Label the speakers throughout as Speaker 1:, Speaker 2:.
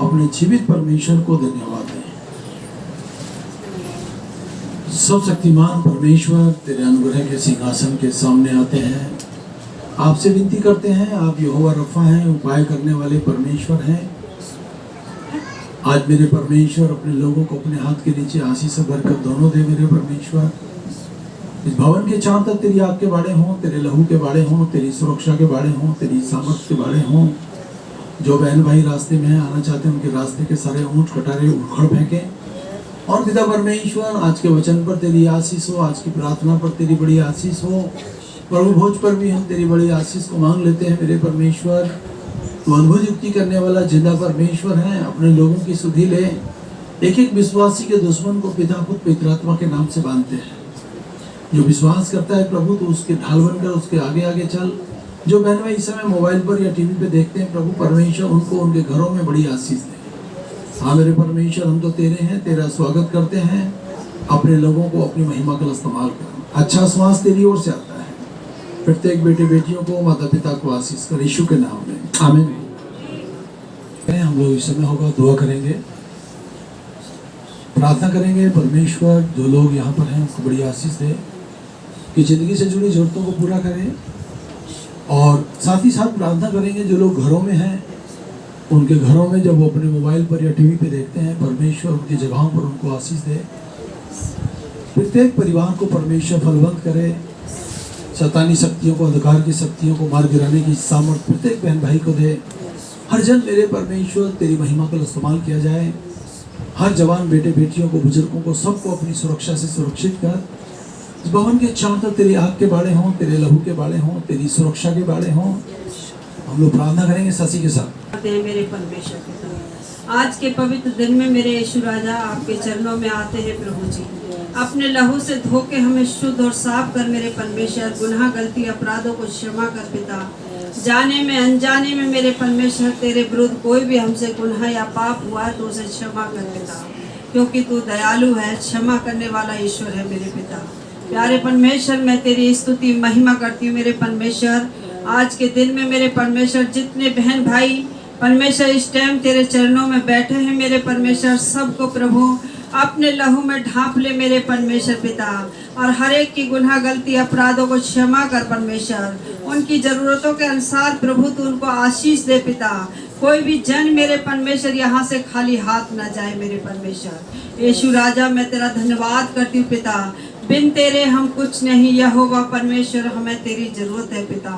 Speaker 1: अपने जीवित परमेश्वर को धन्यवाद दें। सब शक्तिमान परमेश्वर तेरे अनुग्रह के सिंहासन के सामने आते हैं, आपसे विनती करते हैं। आप यहोवा रफा हैं, उपाय करने वाले परमेश्वर हैं। आज मेरे परमेश्वर अपने लोगों को अपने हाथ के नीचे आशीष और बरकत दोनों दे। मेरे परमेश्वर इस भवन के चारों तरफ तेरी आग के बाड़े हों, तेरे लहू के बाड़े हों, तेरी सुरक्षा के बाड़े हों, तेरी सामर्थ के बाड़े हों। जो बहन भाई रास्ते में आना चाहते हैं उनके रास्ते के सारे ऊंट कटारे उखड़ फेंकें। और पिता परमेश्वर आज के वचन पर तेरी आशीष हो, आज की प्रार्थना पर तेरी बड़ी आशीष हो। प्रभु भोज पर भी हम तेरी बड़ी आशीष को मांग लेते हैं। मेरे परमेश्वर तू अद्भुत युक्ति करने वाला जिंदा परमेश्वर है। अपने लोगों की सुधि ले। एक एक विश्वासी के दुश्मन को पिता पुत्र पवित्र आत्मा के नाम से बांधते हैं। जो विश्वास करता है प्रभु तो उसके ढाल बनकर उसके आगे आगे चल। जो बहन भाई इस समय मोबाइल पर या टीवी पे देखते हैं प्रभु परमेश्वर उनको उनके घरों में बड़ी आशीष दे। हाँ मेरे परमेश्वर हम तो तेरे हैं, तेरा स्वागत करते हैं। अपने लोगों को अपनी महिमा का इस्तेमाल कर। अच्छा श्वास तेरी ओर से आता है। प्रत्येक बेटे बेटियों को माता पिता को आशीष कर यीशु के नाम में आमीन। हम लोग इस समय होगा दुआ करेंगे, प्रार्थना करेंगे। परमेश्वर जो लोग यहाँ पर हैं उनको बड़ी आशीष दे कि जिंदगी से जुड़ी जरूरतों को पूरा करें। और साथ ही साथ प्रार्थना करेंगे जो लोग घरों में हैं उनके घरों में जब वो अपने मोबाइल पर या टीवी पे देखते हैं परमेश्वर उनकी जगहों पर उनको आशीष दे। प्रत्येक परिवार को परमेश्वर फलवंत करे। शैतानी शक्तियों को, अंधकार की शक्तियों को मार गिराने की सामर्थ प्रत्येक बहन भाई को दे। हर जन मेरे परमेश्वर तेरी महिमा का इस्तेमाल किया जाए। हर जवान बेटे बेटियों को, बुजुर्गों को, सबको अपनी सुरक्षा से सुरक्षित कर। इस भवन के चारों तरफ तेरी आग के बाड़े हों, तेरे लहू के बाड़े हों, तेरी सुरक्षा के बाड़े हों। हम लोग प्रार्थना करेंगे शशि के साथ।
Speaker 2: मेरे परमेश्वर आज के पवित्र दिन में मेरे यीशु राजा आपके चरणों में आते हैं प्रभु जी। अपने लहू से धो के हमें शुद्ध और साफ कर मेरे परमेश्वर। गुनाह गलती अपराधों को क्षमा कर पिता। जाने में अनजाने में मेरे परमेश्वर तेरे विरुद्ध कोई भी हमसे गुनाह या पाप हुआ तो उसे क्षमा कर पिता, क्योंकि तू दयालु है, क्षमा करने वाला ईश्वर है मेरे पिता। प्यारे परमेश्वर मैं तेरी स्तुति महिमा करती हूँ मेरे परमेश्वर। आज के दिन में मेरे परमेश्वर जितने बहन भाई परमेश्वर इस टाइम तेरे चरणों में बैठे हैं मेरे परमेश्वर, सबको प्रभु अपने लहू में ढांप ले मेरे परमेश्वर पिता। और हर एक की गुनाह गलती अपराधों को क्षमा कर परमेश्वर। उनकी ज़रूरतों के अनुसार प्रभु तू उनको आशीष दे पिता। कोई भी जन मेरे परमेश्वर यहाँ से खाली हाथ ना जाए मेरे परमेश्वर। यीशु राजा मैं तेरा धन्यवाद करती हूँ पिता। बिन तेरे हम कुछ नहीं, यहोवा परमेश्वर हमें तेरी जरूरत है पिता।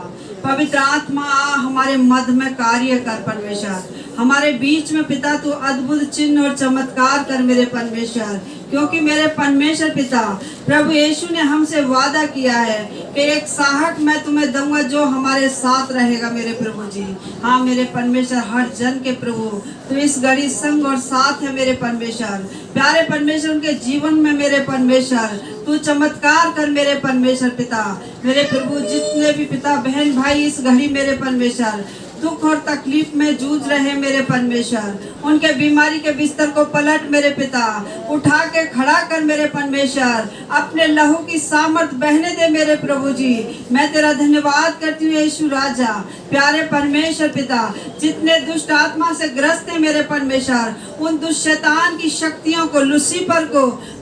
Speaker 2: पवित्र आत्मा हमारे मध्य में कार्य कर परमेश्वर। हमारे बीच में पिता तू अद्भुत चिन्ह और चमत्कार कर मेरे परमेश्वर, क्योंकि मेरे परमेश्वर पिता प्रभु यीशु ने हमसे वादा किया है कि एक सहायक मैं तुम्हें दूंगा जो हमारे साथ रहेगा मेरे प्रभु जी। हाँ मेरे परमेश्वर हर जन के प्रभु तू इस घड़ी संग और साथ है मेरे परमेश्वर। प्यारे परमेश्वर उनके जीवन में मेरे परमेश्वर तू चमत्कार कर मेरे परमेश्वर पिता। मेरे प्रभु जितने भी पिता बहन भाई इस घड़ी मेरे परमेश्वर दुख और तकलीफ में जूझ रहे मेरे परमेश्वर, उनके बीमारी के बिस्तर को पलट मेरे पिता, उठा के खड़ा कर मेरे परमेश्वर। अपने लहू की सामर्थ बहने दे मेरे प्रभु जी। मैं तेरा धन्यवाद करती हूँ यीशु राजा। प्यारे परमेश्वर पिता जितने दुष्ट आत्मा से ग्रस्त है मेरे परमेश्वर, उन दुष्ट शैतान की शक्तियों को,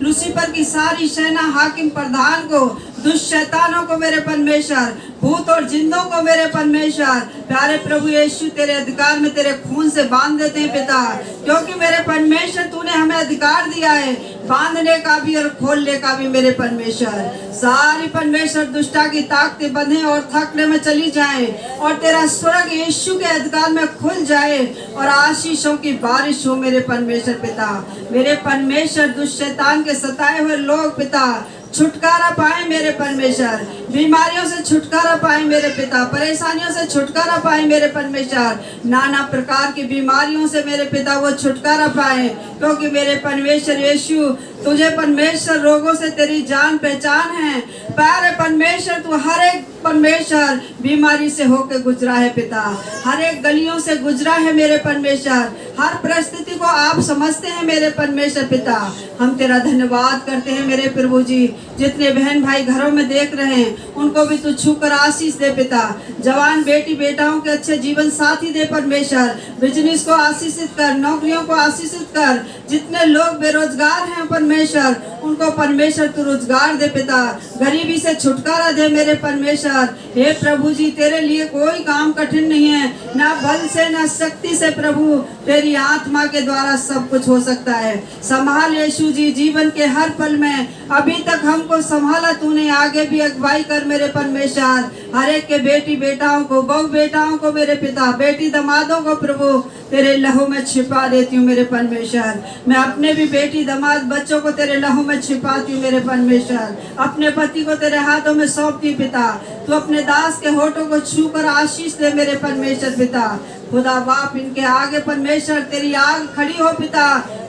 Speaker 2: लूसीफर की सारी सेना, हाकिम प्रधान को, दुष्ट शैतानों को मेरे परमेश्वर, भूत और जिंदों को मेरे परमेश्वर प्यारे प्रभु यीशु तेरे अधिकार में तेरे खून से बांध देते हैं पिता। क्योंकि मेरे परमेश्वर तूने हमें अधिकार दिया है बांधने का भी और खोलने का भी मेरे परमेश्वर। सारी परमेश्वर दुष्टा की ताकतें बंधे और थकने में चली जाए और तेरा स्वर्ग यीशु के अधिकार में खुल जाए और आशीषों की बारिश हो मेरे परमेश्वर पिता। मेरे परमेश्वर दुष्ट शैतान के सताए हुए लोग पिता छुटकारा पाए मेरे परमेश्वर, बीमारियों से छुटकारा पाए मेरे पिता, परेशानियों से छुटकारा पाए मेरे परमेश्वर, नाना प्रकार की बीमारियों से मेरे पिता वो छुटकारा पाए। क्योंकि मेरे परमेश्वर यीशु तुझे परमेश्वर रोगों से तेरी जान पहचान है। प्यारे परमेश्वर तू हर एक परमेश्वर बीमारी से होकर गुजरा है पिता, हर एक गलियों से गुजरा है मेरे परमेश्वर। हर परिस्थिति को आप समझते हैं मेरे परमेश्वर पिता। हम तेरा धन्यवाद करते हैं मेरे प्रभु जी। जितने बहन भाई घरों में देख रहे हैं उनको भी तू छूकर आशीष दे पिता। जवान बेटी बेटाओं के अच्छे जीवन साथी दे परमेश्वर। बिजनेस को आशीषित कर, नौकरियों को आशीषित कर। जितने लोग बेरोजगार हैं परमेश्वर, उनको परमेश्वर तू रोजगार दे पिता। गरीबी से छुटकारा दे मेरे परमेश्वर। हे प्रभु जी, तेरे लिए कोई काम कठिन नहीं है, ना बल से ना शक्ति से प्रभु, तेरी आत्मा के द्वारा सब कुछ हो सकता है। संभाल यीशु जी जीवन के हर पल में। अभी तक हमको संभाला तूने, आगे भी अगुवाई कर मेरे परमेश्वर। हर एक के बेटी बेटाओं को, बहू बेटाओं को मेरे पिता, बेटी दमादों को प्रभु तेरे लहू में छिपा देती हूँ मेरे परमेश्वर। मैं अपने भी बेटी दमाद बच्चों को तेरे लहू में छिपाती हूँ मेरे परमेश्वर। अपने पति को तेरे हाथों में सौंपती पिता। तू अपने दास के होठों को छूकर आशीष दे मेरे परमेश्वर पिता। खुदा बाप, इनके आगे परमेश्वर तेरी आग खड़ी हो पिता,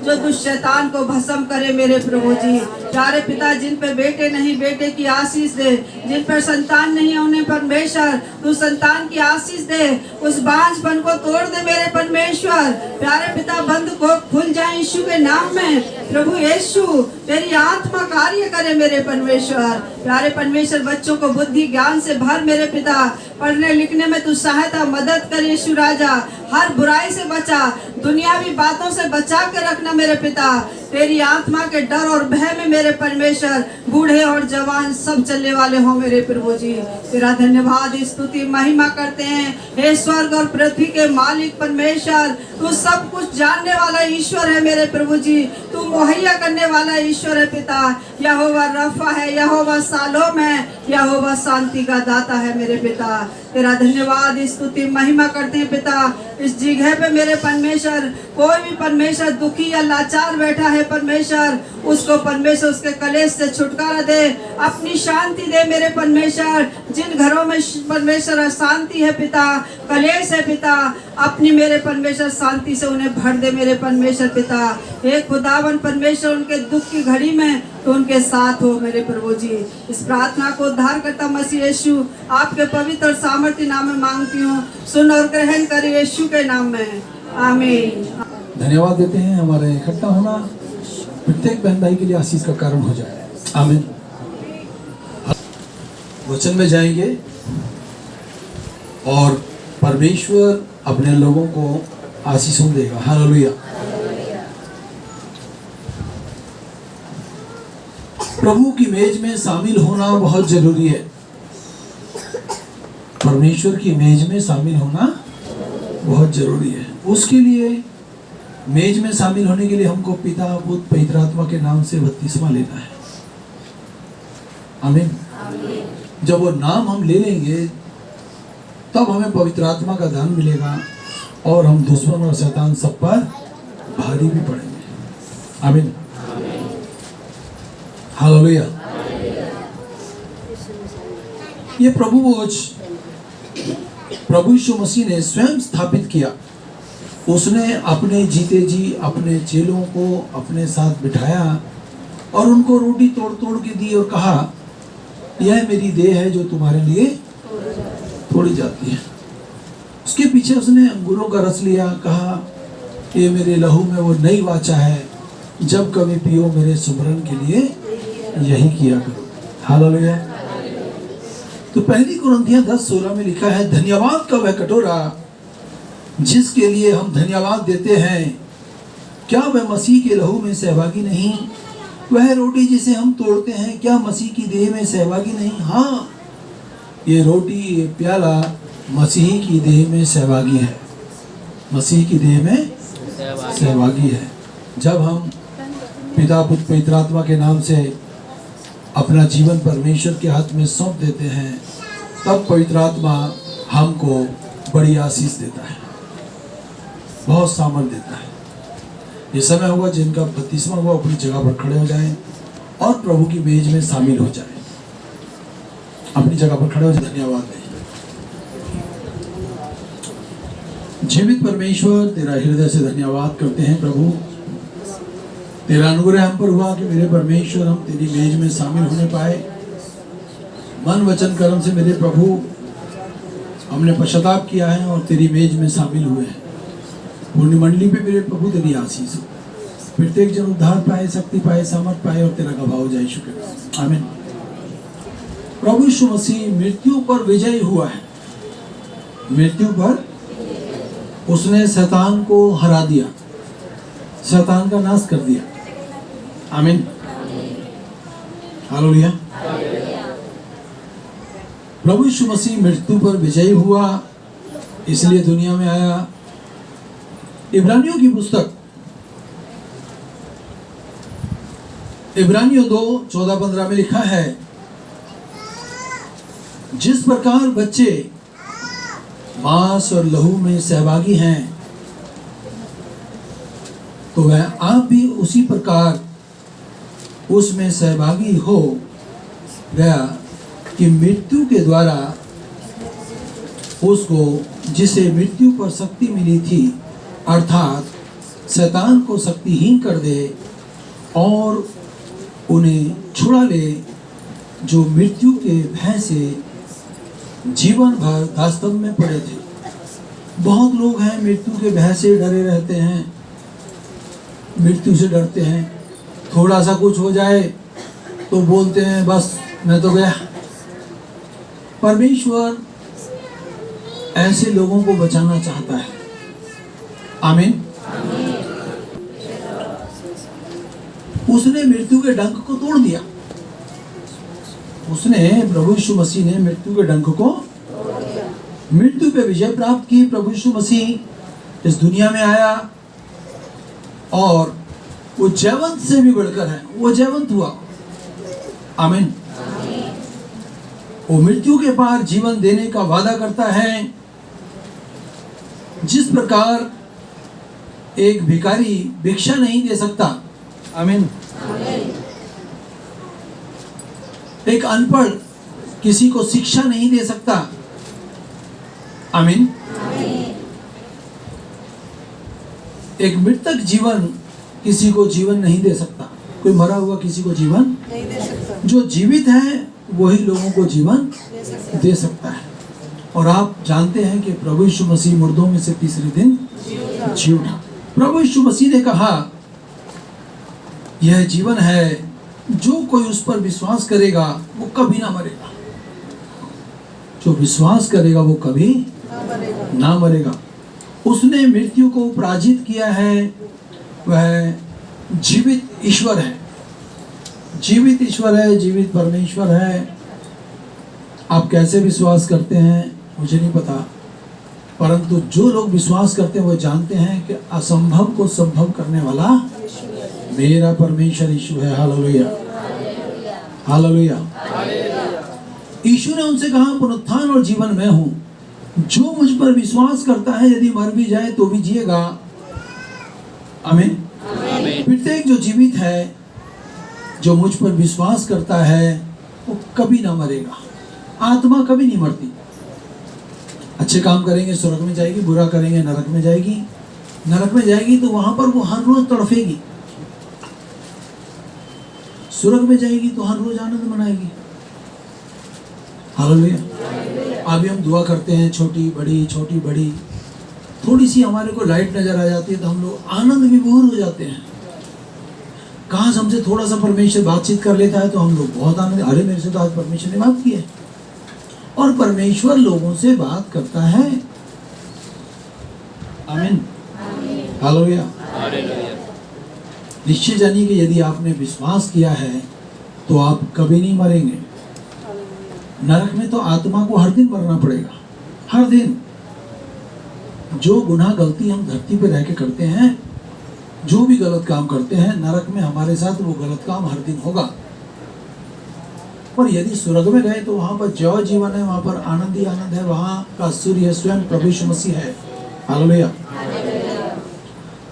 Speaker 2: जो दुष्ट शैतान को भस्म करे मेरे प्रभु जी। प्यारे पिता, जिन पे बेटे नहीं, बेटे की आशीष दे। जिन पर संतान नहीं है, उन्हें परमेश्वर तू संतान की आशीष दे। उस बांझपन को तोड़ दे मेरे परमेश्वर। प्यारे पिता, बंद को खुल जाए यीशु के नाम में। प्रभु यीशु, तेरी आत्मा कार्य करे मेरे परमेश्वर। प्यारे परमेश्वर, बच्चों को बुद्धि ज्ञान से भर मेरे पिता। पढ़ने लिखने में तू सहायता मदद कर यीशु राजा। हर बुराई से बचा, दुनियावी बातों से बचा के रखना मेरे पिता। तेरी आत्मा के डर और भय में मेरे परमेश्वर बूढ़े और जवान सब चलने वाले हो मेरे प्रभु जी। तेरा धन्यवाद स्तुति महिमा करते हैं। हे स्वर्ग और पृथ्वी के मालिक परमेश्वर, तू सब कुछ जानने वाला ईश्वर है मेरे प्रभु जी। तू मुहैया करने वाला ईश्वर है पिता। यहोवा रफा है, यहोवा सालोम है, यहोवा शांति का दाता है मेरे पिता। तेरा धन्यवाद स्तुति महिमा करते हैं पिता। इस जगह पे मेरे परमेश्वर कोई भी परमेश्वर दुखी या लाचार बैठा है परमेश्वर, उसको परमेश्वर उसके कलेश से छुटकारा दे, अपनी शांति दे मेरे परमेश्वर। जिन घरों में परमेश्वर अशांति है पिता, कलेश है पिता, अपनी मेरे परमेश्वर शांति से उन्हें भर दे मेरे परमेश्वर पिता। हे खुदावन परमेश्वर, उनके दुख की घड़ी में तो उनके साथ हो मेरे प्रभु जी। इस प्रार्थना को उद्धार करता मसीह यीशु आपके पवित्र और सामर्थ्य नाम में मांगती हूँ। सुन और ग्रहण कर यीशु के नाम में, आमीन।
Speaker 1: धन्यवाद देते हैं। हमारा इकट्ठा होना प्रत्येक बहन भाई के लिए आशीष का कारण हो जाए, आमीन। वचन में जाएंगे और परमेश्वर अपने लोगों को आशीषों देगा। हालेलुया। प्रभु की मेज में शामिल होना बहुत जरूरी है। परमेश्वर की मेज में शामिल होना बहुत जरूरी है। उसके लिए मेज में शामिल होने के लिए हमको पिता पुत्र पवित्र आत्मा के नाम से बपतिस्मा लेना है, आमीन। जब वो नाम हम ले लेंगे तब हमें पवित्र आत्मा का दान मिलेगा और हम दुश्मन और शैतान सब पर भारी भी पड़ेंगे, आमीन। हालेलुया। ये प्रभु भोज प्रभु यीशु मसीह ने स्वयं स्थापित किया। उसने अपने जीते जी अपने चेलों को अपने साथ बिठाया और उनको रोटी तोड़ तोड़ के दी और कहा, यह मेरी देह है जो तुम्हारे लिए तोड़ी जाती है। उसके पीछे उसने अंगूरों का रस लिया, कहा ये मेरे लहू में वो नई वाचा है, जब कभी पियो मेरे सुमरन के लिए यही किया करो। हालेलुया। तो पहली कुरिन्थियों 10:16 में लिखा है, धन्यवाद का वह कटोरा जिसके लिए हम धन्यवाद देते हैं, क्या वह मसीह के लहू में सहभागी नहीं? वह रोटी जिसे हम तोड़ते हैं, क्या मसीह की देह में सहभागी नहीं? हाँ, ये रोटी ये प्याला मसीह की देह में सहभागी है, मसीह की देह में सहभागी है। जब हम पिता पुत्र पवित्र आत्मा के नाम से अपना जीवन परमेश्वर के हाथ में सौंप देते हैं, तब पवित्र आत्मा हमको बड़ी आशीष देता है, बहुत सामर्थ देता है। ये समय हुआ जिनका बपतिस्मा हुआ अपनी जगह पर खड़े हो जाएं और प्रभु की मेज में शामिल हो जाएं। अपनी जगह पर खड़े हो जाए। धन्यवाद दें। जीवित परमेश्वर, तेरा हृदय से धन्यवाद करते हैं प्रभु। तेरा अनुग्रह हम पर हुआ कि मेरे परमेश्वर हम तेरी मेज में शामिल होने पाए। मन वचन कर्म से मेरे प्रभु हमने पश्चाताप किया है और तेरी मेज में शामिल हुए हैं। पूर्ण मंडली पे मेरे प्रभु तेरी आशीष हो, प्रत्येक जन उद्धार पाए, शक्ति पाए, सामर्थ पाए और तेरा गवाह हो जाए। शुक्र, आमीन। प्रभु यीशु मसीह मृत्यु पर विजयी हुआ है। मृत्यु पर उसने शैतान को हरा दिया, शैतान का नाश कर दिया। आमीन, हालेलुया। प्रभु यीशु मसीह मृत्यु पर विजयी हुआ, इसलिए दुनिया में आया। इब्रानियों की पुस्तक इब्रानियों 2:14-15 में लिखा है, जिस प्रकार बच्चे मांस और लहू में सहभागी हैं, तो वह आप भी उसी प्रकार उसमें सहभागी हो गया कि मृत्यु के द्वारा उसको, जिसे मृत्यु पर शक्ति मिली थी, अर्थात शैतान को शक्तिहीन कर दे और उन्हें छुड़ा ले, जो मृत्यु के भय से जीवन भर दास्तव में पड़े थे। बहुत लोग हैं मृत्यु के भय से डरे रहते हैं, मृत्यु से डरते हैं। थोड़ा सा कुछ हो जाए तो बोलते हैं बस मैं तो गया। परमेश्वर ऐसे लोगों को बचाना चाहता है। आमीन। उसने मृत्यु के डंक को तोड़ दिया। उसने, प्रभु यीशु मसीह ने मृत्यु के डंक को, मृत्यु पे विजय प्राप्त की। प्रभु यीशु मसीह इस दुनिया में आया और वो जयवंत से भी बढ़कर है, वो जयवंत हुआ। आमीन। वो मृत्यु के पार जीवन देने का वादा करता है। जिस प्रकार एक भिखारी भिक्षा नहीं दे सकता, आमीन, एक अनपढ़ किसी को शिक्षा नहीं दे सकता, आमीन, एक मृतक जीवन किसी को जीवन नहीं दे सकता, कोई मरा हुआ किसी को जीवन नहीं दे सकता। जो जीवित है वही लोगों को जीवन दे सकता है। और आप जानते हैं कि प्रभु यीशु मसीह मुर्दों में से तीसरे दिन जी उठा। प्रभु यीशु मसीह ने कहा, यह जीवन है, जो कोई उस पर विश्वास करेगा वो कभी ना मरेगा। जो विश्वास करेगा वो कभी ना मरेगा। उसने मृत्यु को पराजित किया है। वह जीवित ईश्वर है, जीवित ईश्वर है, जीवित परमेश्वर है। आप कैसे विश्वास करते हैं मुझे नहीं पता, परंतु जो लोग विश्वास करते हैं वो जानते हैं कि असंभव को संभव करने वाला मेरा परमेश्वर यीशु है। Hallelujah, hallelujah. यीशु ने उनसे कहा, पुनरुत्थान और जीवन मैं हूं। जो मुझ पर विश्वास करता है यदि मर भी जाए तो भी जिएगा। आमीन। प्रत्येक जो जीवित है, जो मुझ पर विश्वास करता है, वो कभी ना मरेगा। आत्मा कभी नहीं मरती। अच्छे काम करेंगे स्वर्ग में जाएगी, बुरा करेंगे नरक में जाएगी। नरक में जाएगी तो वहां पर वो हर रोज तड़फेगी, स्वर्ग में जाएगी तो हर रोज आनंद मनाएगी। हालेलुया। अभी हम दुआ करते हैं, छोटी बड़ी, थोड़ी सी हमारे को लाइट नजर आ जाती है तो हम लोग आनंद विभोर हो जाते हैं। काश हमसे थोड़ा सा परमेश्वर बातचीत कर लेता है तो हम लोग बहुत आनंद, अरे मेरे से तो आज परमेश्वर ने बात की है। और परमेश्वर लोगों से बात करता है। आमीन, हालेलुया। निश्चय जानिए कि यदि आपने विश्वास किया है तो आप कभी नहीं मरेंगे। नरक में तो आत्मा को हर दिन मरना पड़ेगा, हर दिन। जो गुनाह गलती हम धरती पर रह के करते हैं, जो भी गलत काम करते हैं, नरक में हमारे साथ वो गलत काम हर दिन होगा। पर यदि स्वर्ग में गए तो वहां पर जय जीवन है, वहां पर आनंद ही आनंद है। वहां का सूर्य स्वयं प्रभु यीशु मसीह है। हालेलुया।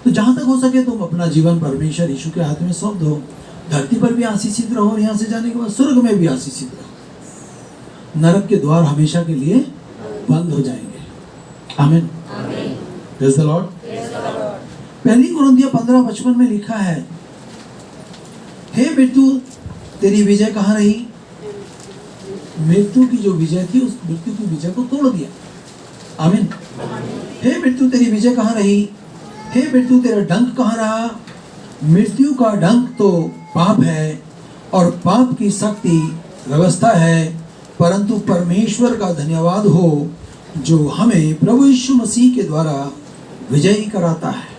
Speaker 1: तो जहां तक हो सके तुम अपना जीवन परमेश्वर यीशु के हाथ में सौंप दो। धरती पर भी आशीषित रहो और यहाँ से जाने के बाद स्वर्ग में भी आशीषित रहो। नरक के द्वार हमेशा के लिए बंद हो जाएंगे। आमीन, प्रेज़ द लॉर्ड। पहली कुरिन्थियों 15:55 में लिखा है, हे मृत्यु तेरी विजय कहाँ रही? मृत्यु की जो विजय थी, उस मृत्यु की विजय को तोड़ दिया। आमीन। हे मृत्यु तेरी विजय कहाँ रही? हे मृत्यु तेरा डंक कहाँ रहा? मृत्यु का डंक तो पाप है और पाप की शक्ति व्यवस्था है परंतु परमेश्वर का धन्यवाद हो जो हमें प्रभु यीशु मसीह के द्वारा विजयी कराता है।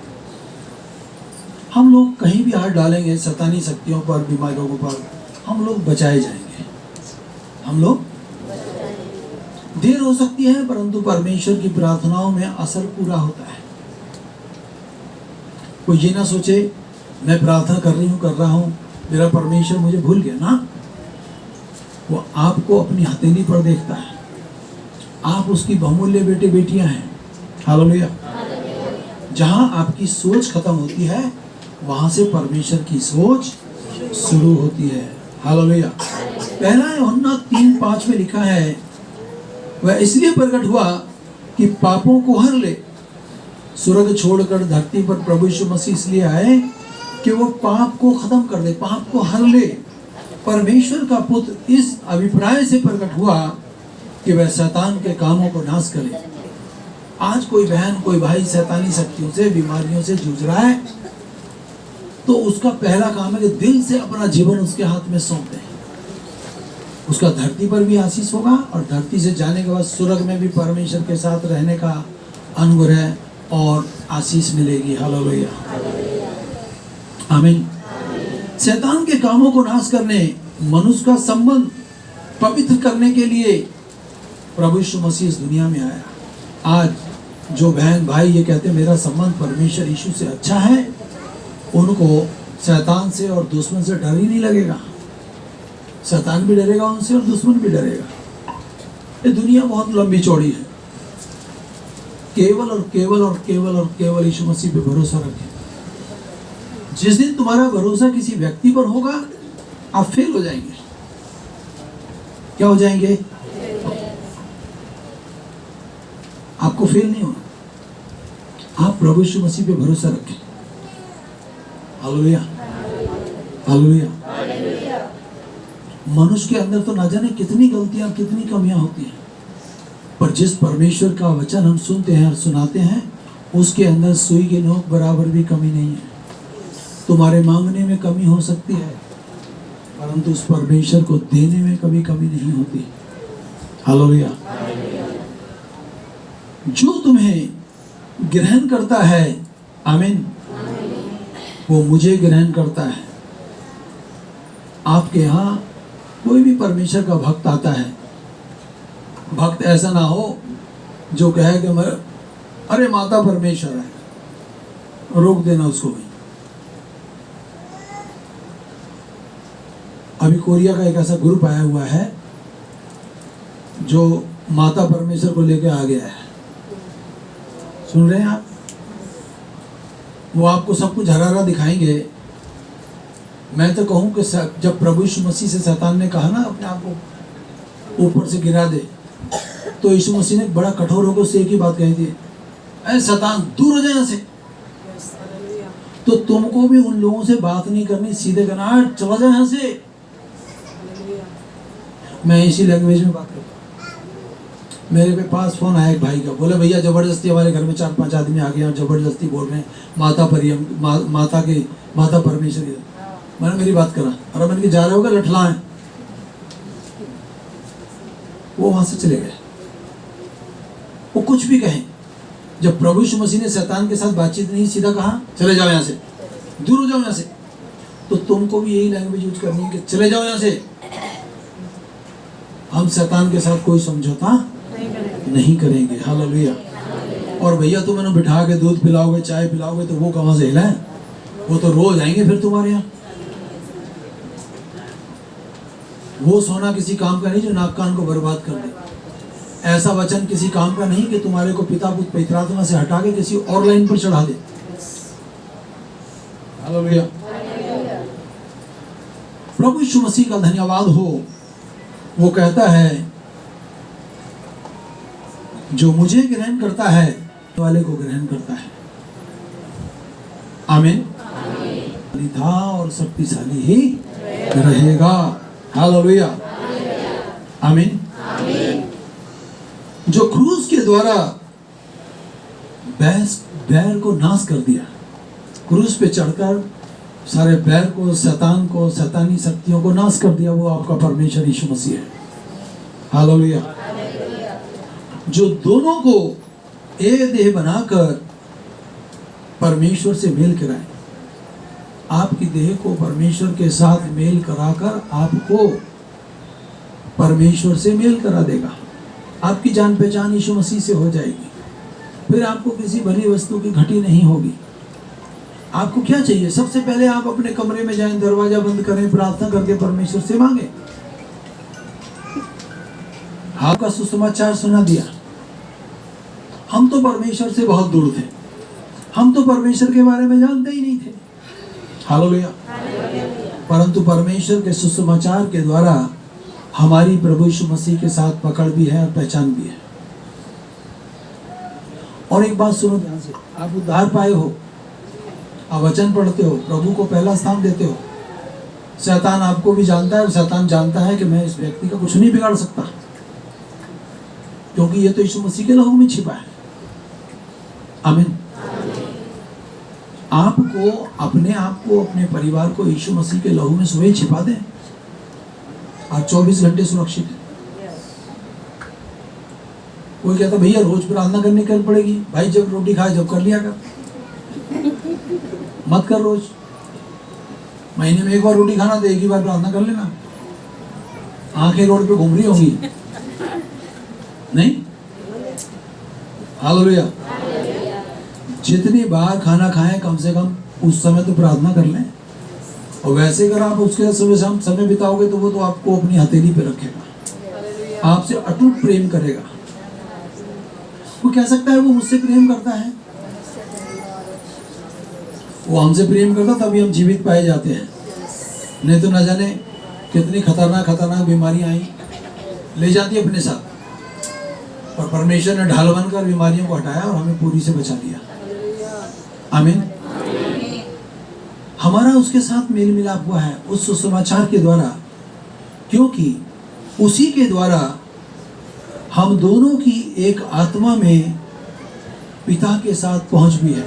Speaker 1: हम लोग कहीं भी हाथ डालेंगे शैतानी शक्तियों पर, बीमारियों पर, हम लोग बचाए जाएंगे। हम लोग देर हो सकती है परंतु परमेश्वर की प्रार्थनाओं में असर पूरा होता है। कोई ये ना सोचे मैं प्रार्थना कर रहा हूँ, मेरा परमेश्वर मुझे भूल गया ना। वो आपको अपनी हथेली पर देखता है, आप उसकी बहुमूल्य बेटे बेटियां हैं। हालेलुया। जहां आपकी सोच खत्म होती है वहां से परमेश्वर की सोच शुरू होती है। हालेलुया। पहला यूहन्ना 3:5 में लिखा है, वह इसलिए प्रकट हुआ कि पापों को हर ले। स्वर्ग छोड़कर धरती पर प्रभु यीशु मसीह इसलिए आए कि वो पाप को खत्म कर दे, पाप को हर ले। परमेश्वर का पुत्र इस अभिप्राय से प्रकट हुआ कि वह शैतान के कामों को नाश करे। आज कोई बहन, कोई भाई शैतानी शक्तियों से, बीमारियों से जूझ रहा है तो उसका पहला काम है कि दिल से अपना जीवन उसके हाथ में सौंप दे। उसका धरती पर भी आशीष होगा और धरती से जाने के बाद स्वर्ग में भी परमेश्वर के साथ रहने का अनुग्रह और आशीष मिलेगी। हालेलुया। आमीन। शैतान के कामों को नाश करने, मनुष्य का संबंध पवित्र करने के लिए प्रभु यीशु मसीह इस दुनिया में आया। आज जो बहन भाई ये कहते मेरा संबंध परमेश्वर यीशु से अच्छा है, उनको शैतान से और दुश्मन से डर ही नहीं लगेगा। शैतान भी डरेगा उनसे और दुश्मन भी डरेगा। ये दुनिया बहुत लंबी चौड़ी है। केवल और केवल और केवल और केवल यीशु मसीह पे भरोसा रखें। जिस दिन तुम्हारा भरोसा किसी व्यक्ति पर होगा आप फेल हो जाएंगे। क्या हो जाएंगे? आपको फेल नहीं होना। आप प्रभु यीशु मसीह पे भरोसा रखें। हालेलुया। हालेलुया। मनुष्य के अंदर तो ना जाने कितनी गलतियां, कितनी कमियां होती हैं, पर जिस परमेश्वर का वचन हम सुनते हैं और सुनाते हैं उसके अंदर सुई के नोक बराबर भी कमी नहीं है। तुम्हारे मांगने में कमी हो सकती है परंतु उस परमेश्वर को देने में कभी कमी नहीं होती। हालेलुया। जो तुम्हें ग्रहण करता है, आमीन, वो मुझे ग्रहण करता है। आपके यहाँ कोई भी परमेश्वर का भक्त आता है, भक्त ऐसा ना हो जो कहे कि मैं, अरे माता परमेश्वर है, रोक देना उसको भी। अभी कोरिया का एक ऐसा ग्रुप आया हुआ है जो माता परमेश्वर को लेकर आ गया है। सुन रहे हैं आप? वो आपको सब कुछ हरा दिखाएंगे। मैं तो कहूं कि जब प्रभु यीशु मसीह से शैतान ने कहा ना अपने आप को ऊपर से गिरा दे, तो यीशु मसीह ने बड़ा कठोर होकर उससे एक ही बात कही थी, ऐ शैतान दूर हो जाए यहाँ से। तो तुमको भी उन लोगों से बात नहीं करनी, सीधे कहना चला जाए यहाँ से। मैं इसी लैंग्वेज में बात करता हूँ। मेरे पे पास फोन आया एक भाई का, बोले भैया जबरदस्ती हमारे घर में 4-5 आदमी आ गए और जबरदस्ती बोल रहे हैं माता परमेश्वरी। मैंने मेरी बात करा, अरे मैंने कि जा रहे होगा लठला है। वो वहां से चले गए। वो कुछ भी कहें, जब प्रभु यीशु मसीह ने शैतान के साथ बातचीत नहीं, सीधा कहा चले जाओ यहाँ से, दूर हो जाओ यहाँ से। तो तुमको भी यही लैंग्वेज यूज करनी है कि चले जाओ यहाँ से। हम शैतान के साथ कोई समझौता नहीं करेंगे। हालेलुया। और भैया तुम इन्हें बिठा के दूध पिलाओगे, चाय पिलाओगे तो वो कहां से हिलाएं? वो तो रोज आएंगे फिर तुम्हारे यहाँ। वो सोना किसी काम का नहीं जो नाक कान को बर्बाद कर दे। ऐसा वचन किसी काम का नहीं कि तुम्हारे को पिता पुत्र पवित्र आत्मा से हटा के किसी और लाइन पर चढ़ा दे। हालेलुया। प्रभु यीशु मसीह का धन्यवाद हो। वो कहता है जो मुझे ग्रहण करता है वाले को ग्रहण करता है। आमीन। था और शक्तिशाली ही रहेगा। हालेलुया। आमीन। जो क्रूस के द्वारा बैर को नाश कर दिया, क्रूस पे चढ़कर सारे बैर को, शैतान को, शैतानी शक्तियों को नाश कर दिया, वो आपका परमेश्वर यीशु मसीह है। हालेलुया। जो दोनों को एक देह बनाकर परमेश्वर से मेल कराए। आपकी देह को परमेश्वर के साथ मेल कराकर आपको परमेश्वर से मेल करा देगा। आपकी जान पहचान यीशु मसीह से हो जाएगी। फिर आपको किसी भली वस्तु की घटी नहीं होगी। आपको क्या चाहिए? सबसे पहले आप अपने कमरे में जाएं, दरवाजा बंद करें, प्रार्थना करके परमेश्वर से मांगे। आपका सुसमाचार सुना दिया। हम तो परमेश्वर से बहुत दूर थे, हम तो परमेश्वर के बारे में जानते ही नहीं थे। हालेलुया। परंतु परमेश्वर के सुसमाचार के द्वारा हमारी प्रभु यीशु मसीह के साथ पकड़ भी है और पहचान भी है। और एक बात सुनो ध्यान से, आप उद्धार पाए हो, आप वचन पढ़ते हो, प्रभु को पहला स्थान देते हो। शैतान आपको भी जानता है और शैतान जानता है कि मैं इस व्यक्ति का कुछ नहीं बिगाड़ सकता, क्योंकि ये तो यीशु मसीह के लहू में छिपा है। आमीन। आपको अपने आप को, अपने परिवार को यीशु मसीह के लहू में सुबह छिपा दें, आप 24 घंटे सुरक्षित है। कोई कहता भैया रोज प्रार्थना करनी कर पड़ेगी। भाई जब रोटी खाए जब कर लिया कर, मत कर रोज। महीने में एक बार रोटी खाना तो एक ही बार प्रार्थना कर लेना। आंखें रोड पे घूम रही होंगी नहीं? हालेलुया। जितनी बार खाना खाएं कम से कम उस समय तो प्रार्थना कर लें। और वैसे अगर आप उसके समय बिताओगे तो वो तो आपको अपनी हथेली पे रखेगा, आपसे अटूट प्रेम करेगा। वो कह सकता है वो मुझसे प्रेम करता है, वो हमसे प्रेम करता तभी हम जीवित पाए जाते हैं, नहीं तो न जाने कितनी खतरनाक बीमारियां आई ले जाती है अपने साथ। और परमेश्वर ने ढाल बनकर बीमारियों को हटाया और हमें पूरी से बचा लिया। आमीन। हमारा उसके साथ मेल मिलाप हुआ है उस सुसमाचार के द्वारा, क्योंकि उसी के द्वारा हम दोनों की एक आत्मा में पिता के साथ पहुंच भी है।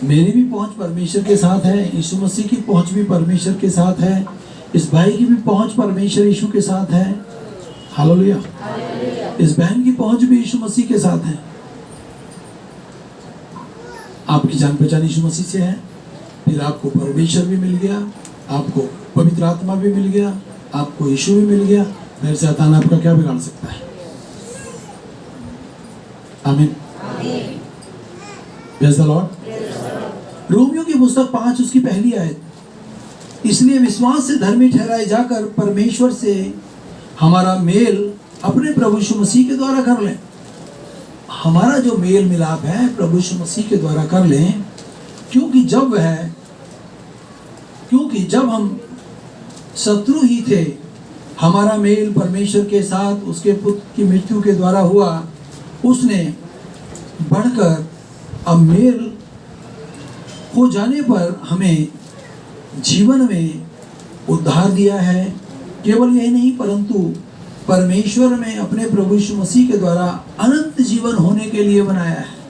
Speaker 1: मेरी भी पहुंच परमेश्वर के साथ है, यीशु मसीह की पहुंच भी परमेश्वर के साथ है, इस भाई की भी पहुंच परमेश्वर यीशु के साथ है। हालेलुया। इस बहन की पहुंच भी यीशु मसीह के साथ है। आपकी जान पहचान यीशु मसीह से है, फिर आपको परमेश्वर भी मिल गया, आपको पवित्र आत्मा भी मिल गया, आपको यीशु भी मिल गया। फिर शैतान आपका क्या बिगाड़ सकता है? आमीन। Praise the Lord. रोमियो की पुस्तक 5 उसकी पहली आयत, इसलिए विश्वास से धर्मी ठहराए जाकर परमेश्वर से हमारा मेल अपने प्रभु यीशु मसीह के द्वारा कर लें। हमारा जो मेल मिलाप है प्रभु यीशु मसीह के द्वारा कर लें, क्योंकि जब हम शत्रु ही थे, हमारा मेल परमेश्वर के साथ उसके पुत्र की मृत्यु के द्वारा हुआ। उसने बढ़कर अब मेल हो जाने पर हमें जीवन में उद्धार दिया है। केवल यही नहीं, परंतु परमेश्वर में अपने प्रभु यीशु मसीह के द्वारा अनंत जीवन होने के लिए बनाया है।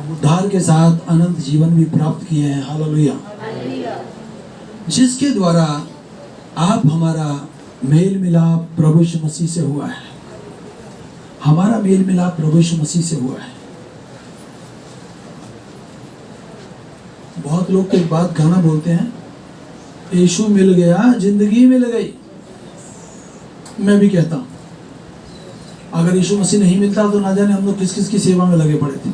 Speaker 1: उद्धार के साथ अनंत जीवन भी प्राप्त किए हैं। हालेलुया। जिसके द्वारा आप हमारा मेल मिलाप प्रभु यीशु मसीह से हुआ है। हमारा मेल मिलाप प्रभु यीशु मसीह से हुआ है। बहुत लोग तो एक बात गाना बोलते हैं, यीशु मिल गया जिंदगी मिल गई। मैं भी कहता हूं, अगर यीशु मसीह नहीं मिलता तो ना जाने हम लोग किस किस की सेवा में लगे पड़े थे।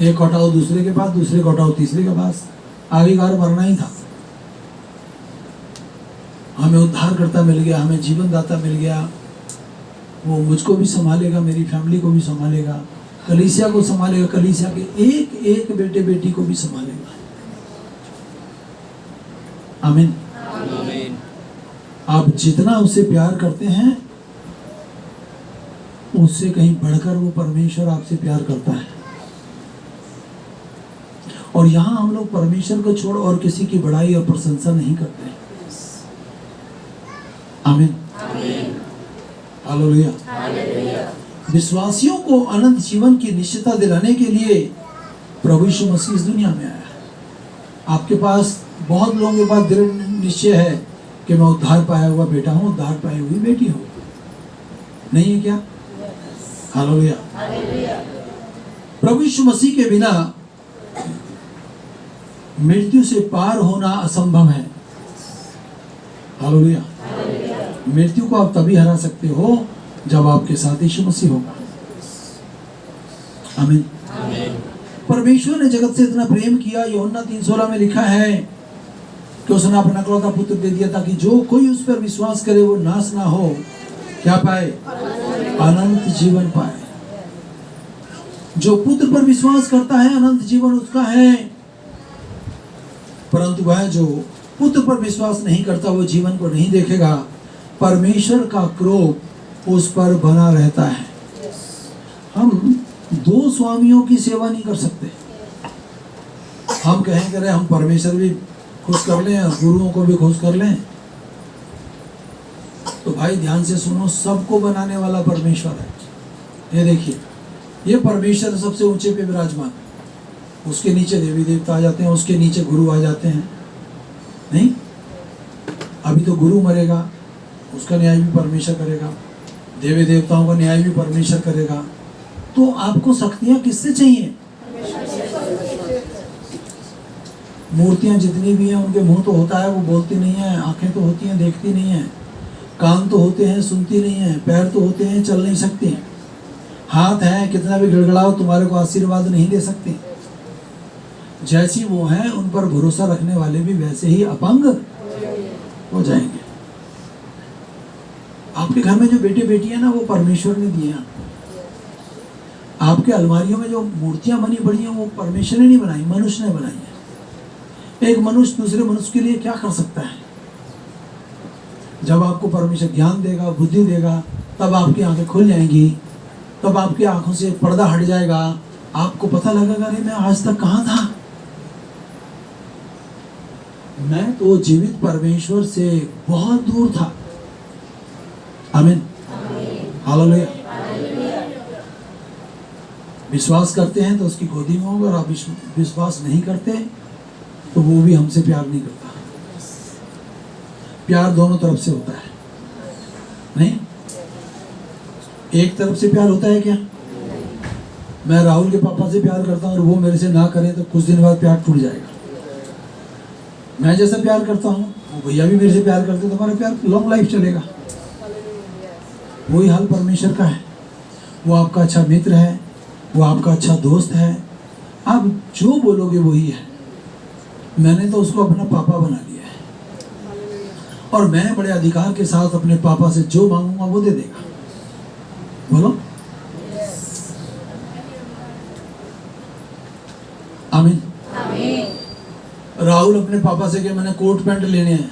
Speaker 1: एक हटाओ दूसरे के पास, दूसरे को हटाओ तीसरे के पास, आगे कार मरना ही था। हमें उद्धारकर्ता मिल गया, हमें जीवन दाता मिल गया। वो मुझको भी संभालेगा, मेरी फैमिली को भी संभालेगा, कलीसिया को संभालेगा, कलीसिया के एक एक बेटे बेटी को भी संभालेगा। आमीन। आप जितना उससे प्यार करते हैं उससे कहीं बढ़कर वो परमेश्वर आपसे प्यार करता है। और यहां हम लोग परमेश्वर को छोड़ और किसी की बड़ाई और प्रशंसा नहीं करते। आमीन। हालेलुया। विश्वासियों को अनंत जीवन की निश्चयता दिलाने के लिए प्रभु यीशु मसीह इस दुनिया में आया। आपके पास बहुत लोगों के पास दृढ़ निश्चय है कि मैं उद्धार पाया हुआ बेटा हूँ, उद्धार पाई हुई बेटी हूँ? नहीं है क्या? हालेलुया। प्रभु यीशु मसीह के बिना मृत्यु से पार होना असंभव है। हालेलुया। मृत्यु को आप तभी हरा सकते हो जब आपके साथ यीशु मसीह होगा। आमीन। परमेश्वर ने जगत से इतना प्रेम किया, यूहन्ना 3:16 में लिखा है कि उसने अपना इकलौता पुत्र दे दिया ताकि जो कोई उस पर विश्वास करे वो नाश ना हो, क्या पाए? अनंत जीवन पाए। जो पुत्र पर विश्वास करता है अनंत जीवन उसका है, परंतु वह जो पुत्र पर विश्वास नहीं करता वो जीवन को नहीं देखेगा, परमेश्वर का क्रोध उस पर बना रहता है। हम दो स्वामियों की सेवा नहीं कर सकते। हम कहें करें हम परमेश्वर भी खुश कर लें और गुरुओं को भी खुश कर लें, तो भाई ध्यान से सुनो, सबको बनाने वाला परमेश्वर है। ये देखिए, ये परमेश्वर सबसे ऊंचे पे विराजमान, उसके नीचे देवी देवता आ जाते हैं, उसके नीचे गुरु आ जाते हैं। नहीं, अभी तो गुरु मरेगा, उसका न्याय भी परमेश्वर करेगा, देवी देवताओं का न्याय भी परमेश्वर करेगा। तो आपको शक्तियां किससे चाहिए? मूर्तियां जितनी भी हैं उनके मुंह तो होता है, वो बोलती नहीं है, आंखें तो होती हैं, देखती नहीं है, कान तो होते हैं, सुनती नहीं है, पैर तो होते हैं, चल नहीं सकती, हाथ है, कितना भी गड़गड़ाओ तुम्हारे को आशीर्वाद नहीं दे सकती। जैसी वो हैं उन पर भरोसा रखने वाले भी वैसे ही अपंग हो जाएंगे। आपके घर में जो बेटे बेटियां ना, वो परमेश्वर ने दिए हैं। आपके अलमारियों में जो मूर्तियां बनी पड़ी हैं वो परमेश्वर ने नहीं बनाई, मनुष्य ने बनाई है। एक मनुष्य दूसरे मनुष्य के लिए क्या कर सकता है? जब आपको परमेश्वर ज्ञान देगा, बुद्धि देगा, तब आपकी आंखें खुल जाएंगी, तब आपकी आंखों से पर्दा हट जाएगा, आपको पता लगेगा अरे मैं आज तक कहाँ था, मैं तो जीवित परमेश्वर से बहुत दूर था। आमीन। हालेलुया। विश्वास करते हैं तो उसकी गोदी में होगा, और आप विश्वास नहीं करते तो वो भी हमसे प्यार नहीं करता। प्यार दोनों तरफ से होता है, नहीं एक तरफ से प्यार होता है क्या? मैं राहुल के पापा से प्यार करता हूँ और वो मेरे से ना करें तो कुछ दिन बाद प्यार टूट जाएगा। मैं जैसा प्यार करता हूँ वो भैया भी मेरे से प्यार करते तो हमारा प्यार लॉन्ग लाइफ चलेगा। वही हाल परमेश्वर का है। वो आपका अच्छा मित्र है, वो आपका अच्छा दोस्त है, आप जो बोलोगे वही है। मैंने तो उसको अपना पापा बना लिया है, और मैं बड़े अधिकार के साथ अपने पापा से जो मांगूंगा वो दे देगा। बोलो आमीन। राहुल अपने पापा से कहे मैंने कोट पैंट लेने हैं,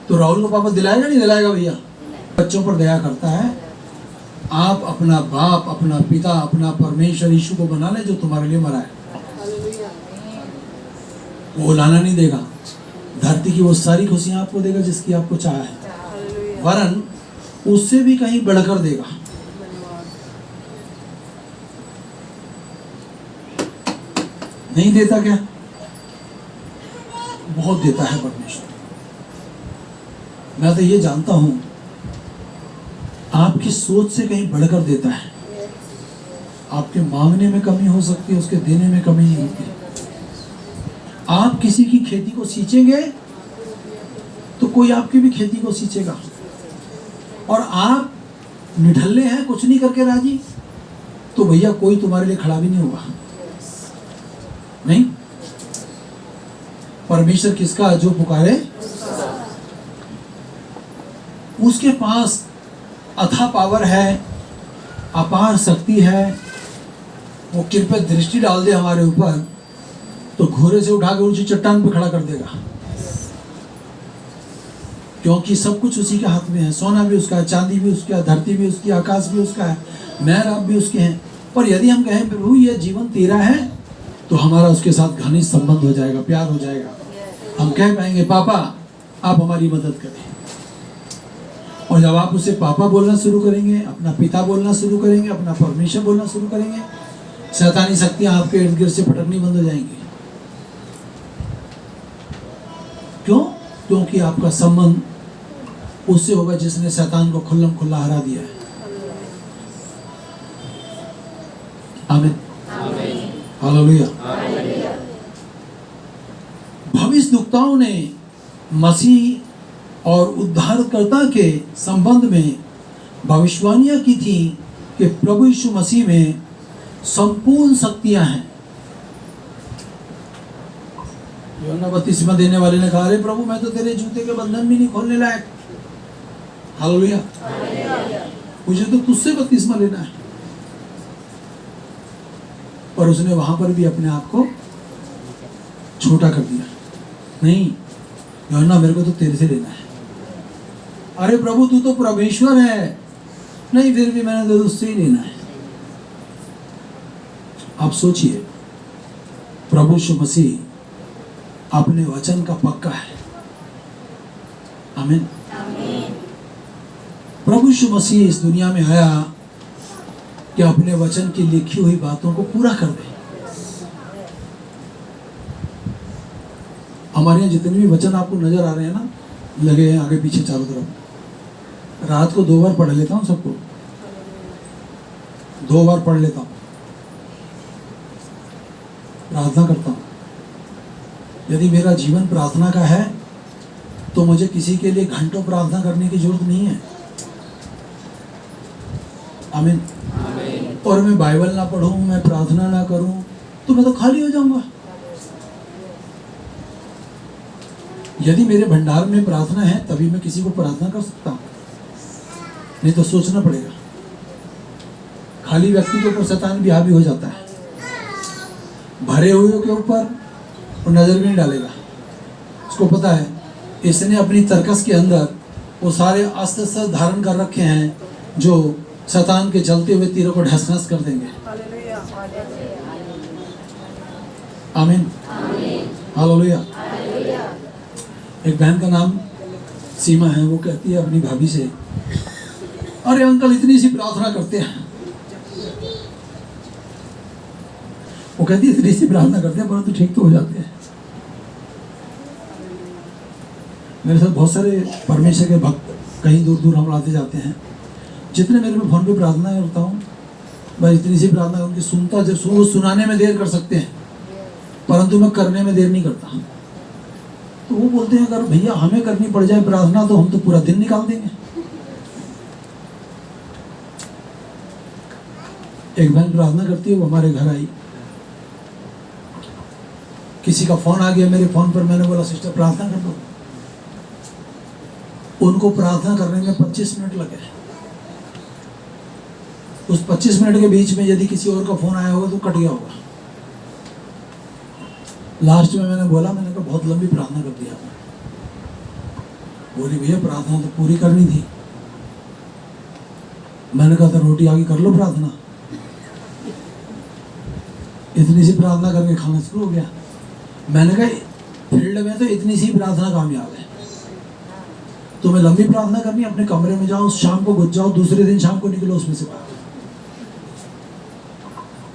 Speaker 1: तो राहुल को पापा दिलाएगा नहीं दिलाएगा? भैया बच्चों पर दया करता है। आप अपना बाप, अपना पिता, अपना परमेश्वर यीशु को बना ले जो तुम्हारे लिए मरा है। वो लाना नहीं देगा, धरती की वो सारी खुशियां आपको देगा जिसकी आपको चाह है, वरन उससे भी कहीं बढ़कर देगा। नहीं देता क्या? बहुत देता है परमेश्वर। मैं तो ये जानता हूं आपकी सोच से कहीं बढ़कर देता है। आपके मांगने में कमी हो सकती है, उसके देने में कमी नहीं होती। आप किसी की खेती को सींचेंगे तो कोई आपकी भी खेती को सींचेगा, और आप निठल्ले हैं, कुछ नहीं करके राजी, तो भैया कोई तुम्हारे लिए खड़ा भी नहीं होगा। नहीं, परमेश्वर किसका? जो पुकारे उसके पास अथाह पावर है, अपार शक्ति है। वो कृपया दृष्टि डाल दे हमारे ऊपर तो घोड़े से उठा के ऊंची चट्टान पे खड़ा कर देगा, क्योंकि सब कुछ उसी के हाथ में है। सोना भी उसका है, चांदी भी उसका है, धरती भी उसकी, आकाश भी उसका है, मेहर आप भी उसके हैं। पर यदि हम कहें प्रभु ये जीवन तेरा है, तो हमारा उसके साथ घनिष्ठ संबंध हो जाएगा, प्यार हो जाएगा। हम कह पाएंगे पापा आप हमारी मदद करें। और जब आप उसे पापा बोलना शुरू करेंगे, अपना पिता बोलना शुरू करेंगे, अपना परमेश्वर बोलना शुरू करेंगे, शैतानी शक्तियां आपके इर्द गिर्द से भटकनी बंद हो जाएंगी। क्यों? क्योंकि आपका संबंध उससे होगा जिसने शैतान को खुल्लम खुल्ला हरा दिया है। आमीन, हालेलुया। भविष्यद्वक्ताओं ने मसीह और उद्धारकर्ता के संबंध में भविष्यवाणियां की थी कि प्रभु यीशु मसीह में संपूर्ण शक्तियां हैं। यूहन्ना बपतिस्मा देने वाले ने कहा, अरे प्रभु मैं तो तेरे जूते के बंधन भी नहीं खोलने लायक। हालेलुया, मुझे तो तुझसे बपतिस्मा लेना है। और उसने वहां पर भी अपने आप को छोटा कर दिया। नहीं यूहन्ना, मेरे को तो तेरे से लेना है। अरे प्रभु तू तो परमेश्वर है। नहीं, फिर भी मैंने तो उससे ही लेना है। आप सोचिए, प्रभु यीशु मसीह अपने वचन का पक्का है। आमीन। प्रभु यीशु मसीह इस दुनिया में आया कि अपने वचन की लिखी हुई बातों को पूरा कर दे। हमारे यहाँ जितने भी वचन आपको नजर आ रहे हैं ना, लगे हैं आगे पीछे चारों तरफ, रात को 2 बार पढ़ लेता हूँ सबको, 2 बार पढ़ लेता हूँ, प्रार्थना करता हूँ। यदि मेरा जीवन प्रार्थना का है तो मुझे किसी के लिए घंटों प्रार्थना करने की जरूरत नहीं है। आमीन। और मैं बाइबल ना पढूं, मैं प्रार्थना ना करूं, तो मैं तो खाली हो जाऊंगा। यदि मेरे भंडार में प्रार्थना है तभी मैं किसी को प्रार्थना कर सकता हूं, नहीं तो सोचना पड़ेगा। खाली व्यक्ति के ऊपर शैतान भी हावी हो जाता है, भरे हुए के ऊपर वो नजर भी नहीं डालेगा। उसको पता है इसने अपनी तरकस के अंदर वो सारे अस्त्र शस्त्र धारण कर रखे हैं जो शैतान के चलते हुए तीरों को ढस ढस कर देंगे। आमीन, हालेलुया। एक बहन का नाम सीमा है, वो कहती है अपनी भाभी से, अरे अंकल इतनी सी प्रार्थना करते हैं। वो कहती है इतनी सी प्रार्थना करते हैं परंतु ठीक तो हो जाते हैं। मेरे साथ बहुत सारे परमेश्वर के भक्त कहीं दूर दूर हम आते जाते हैं। जितने मेरे में फोन पे प्रार्थना करता हूँ, मैं इतनी सी प्रार्थना उनकी सुनता, जब वो सुनाने में देर कर सकते हैं परंतु मैं करने में देर नहीं करता। तो वो बोलते हैं अगर भैया हमें करनी पड़ जाए प्रार्थना तो हम तो पूरा दिन निकाल देंगे। एक बहन प्रार्थना करती है, वो हमारे घर आई, किसी का फोन आ गया मेरे फोन पर, मैंने बोला सिस्टर प्रार्थना कर दो। उनको प्रार्थना करने में 25 मिनट लगे। उस 25 मिनट के बीच में यदि किसी और का फोन आया होगा तो कट गया होगा। लास्ट में मैंने बोला, मैंने कहा बहुत लंबी प्रार्थना कर दी आपने। बोली भैया प्रार्थना तो पूरी करनी थी। मैंने कहा था रोटी आगे कर लो प्रार्थना। इतनी सी प्रार्थना करके खाना शुरू हो गया। मैंने कहा फील्ड में तो इतनी सी प्रार्थना कामयाब है। तुम्हें लंबी प्रार्थना करनी, अपने कमरे में जाओ, शाम को घुस जाओ, दूसरे दिन शाम को निकलो उसमें से बाहर।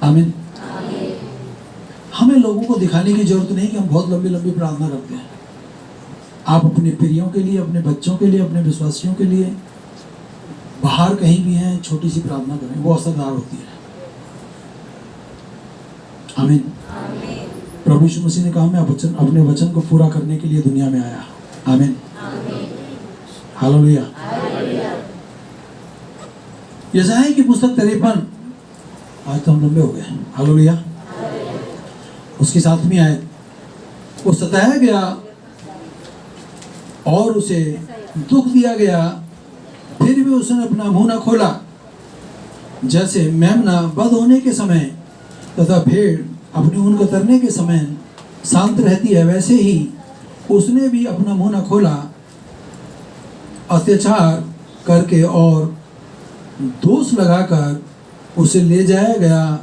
Speaker 1: आमीन। हमें लोगों को दिखाने की जरूरत नहीं कि हम बहुत लंबी लंबी प्रार्थना करते हैं। आप अपने प्रियों के लिए, अपने बच्चों के लिए, अपने विश्वासियों के लिए, बाहर कहीं भी हैं, छोटी सी प्रार्थना करें, वो असरदार होती है। आमीन। प्रभु यीशु मसीह ने कहा मैं अपने वचन को पूरा करने के लिए दुनिया में आया। आमीन, हालेलुया। यशायाह की पुस्तक 53, आज तो हम लंबे हो गए, हालेलुया। उसकी 7वीं आयत, वो सताया गया और उसे दुख दिया गया, फिर भी उसने अपना मुंह न खोला। जैसे मेमना बंद होने के समय तथा भेड़ अपने ऊन कतरने के समय शांत रहती है, वैसे ही उसने भी अपना मुंह न खोला। अत्याचार करके और दोष लगाकर उसे ले जाया गया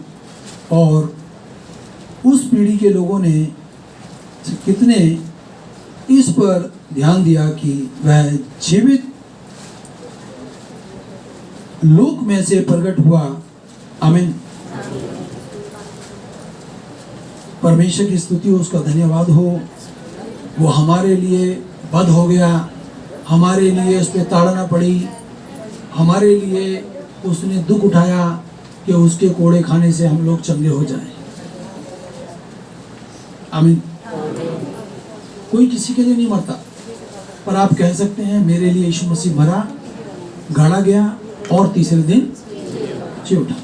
Speaker 1: और उस पीढ़ी के लोगों ने कितने इस पर ध्यान दिया कि वह जीवित लोक में से प्रकट हुआ। आमीन। परमेश्वर की स्तुति हो, उसका धन्यवाद हो। वो हमारे लिए बद हो गया, हमारे लिए उस पर ताड़ना पड़ी, हमारे लिए उसने दुख उठाया कि उसके कोड़े खाने से हम लोग चंगे हो जाएं। आमीन। कोई किसी के लिए नहीं मरता, पर आप कह सकते हैं मेरे लिए यीशु मसीह मरा, गाड़ा गया और तीसरे दिन जी उठा।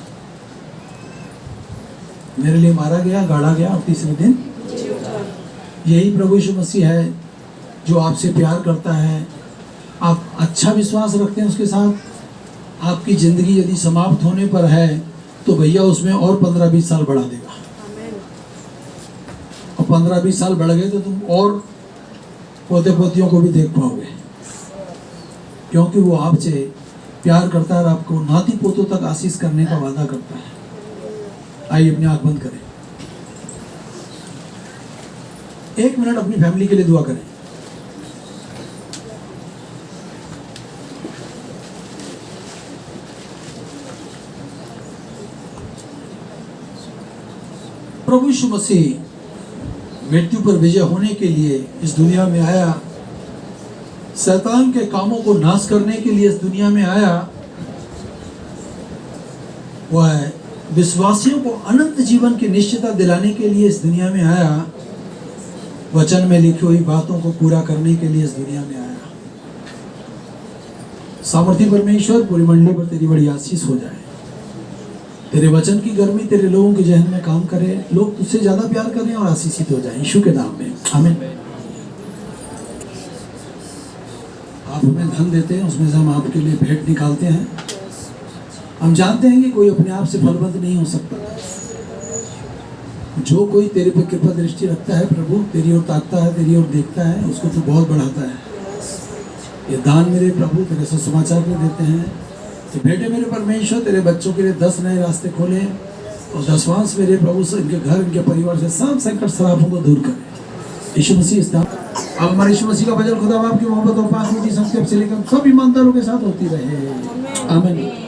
Speaker 1: मेरे लिए मारा गया, गाड़ा गया और तीसरे दिन यही प्रभु यीशु मसीह है जो आपसे प्यार करता है। आप अच्छा विश्वास रखते हैं उसके साथ, आपकी ज़िंदगी यदि समाप्त होने पर है तो भैया उसमें और 15-20 साल बढ़ा देगा, और 15-20 साल बढ़ गए तो तुम और पोते पोतियों को भी देख पाओगे, क्योंकि वो आपसे प्यार करता है और आपको नाती पोतों तक आशीष करने का वादा करता है। आइए अपनी आंख बंद करें, 1 मिनट अपनी फैमिली के लिए दुआ करें। प्रभु यीशु मसीह मृत्यु पर विजय होने के लिए इस दुनिया में आया, शैतान के कामों को नाश करने के लिए इस दुनिया में आया। वह विश्वासियों को अनंत जीवन की निश्चितता दिलाने के लिए इस दुनिया में आया। वचन में लिखी हुई बातों को पूरा करने के लिए इस दुनिया में आया। सामर्थी परमेश्वर, पूरी मंडली पर तेरी बड़ी आशीष हो जाए। तेरे वचन की गर्मी तेरे लोगों के जहन में काम करे, लोग तुझसे ज्यादा प्यार करें और आशीषित हो जाएं, यीशु के नाम में आमीन। आप हमें धन देते हैं, उसमें से हम आपके लिए भेंट निकालते हैं। हम जानते हैं कि कोई अपने आप से फलवंत नहीं हो सकता। जो कोई तेरे पे कृपा दृष्टि रखता है प्रभु, तेरी ओर ताकता है, तेरी ओर देखता है, उसको तू बहुत बढ़ाता है। ये दान मेरे प्रभु तेरे सुसमाचार में देते हैं। तो बेटे मेरे परमेश्वर, तेरे बच्चों के लिए 10 नए रास्ते खोले और 10वांश मेरे प्रभु से इनके घर, इनके परिवार से सब संकट सरापों को दूर करे, यीशु मसीह इस नाम। अब हमारे यीशु मसीह का भजन खुदा बाप की मोहब्बत और पास में शक्ति अब से लेकर सब ईमानदारों के साथ होती रहे। आमीन।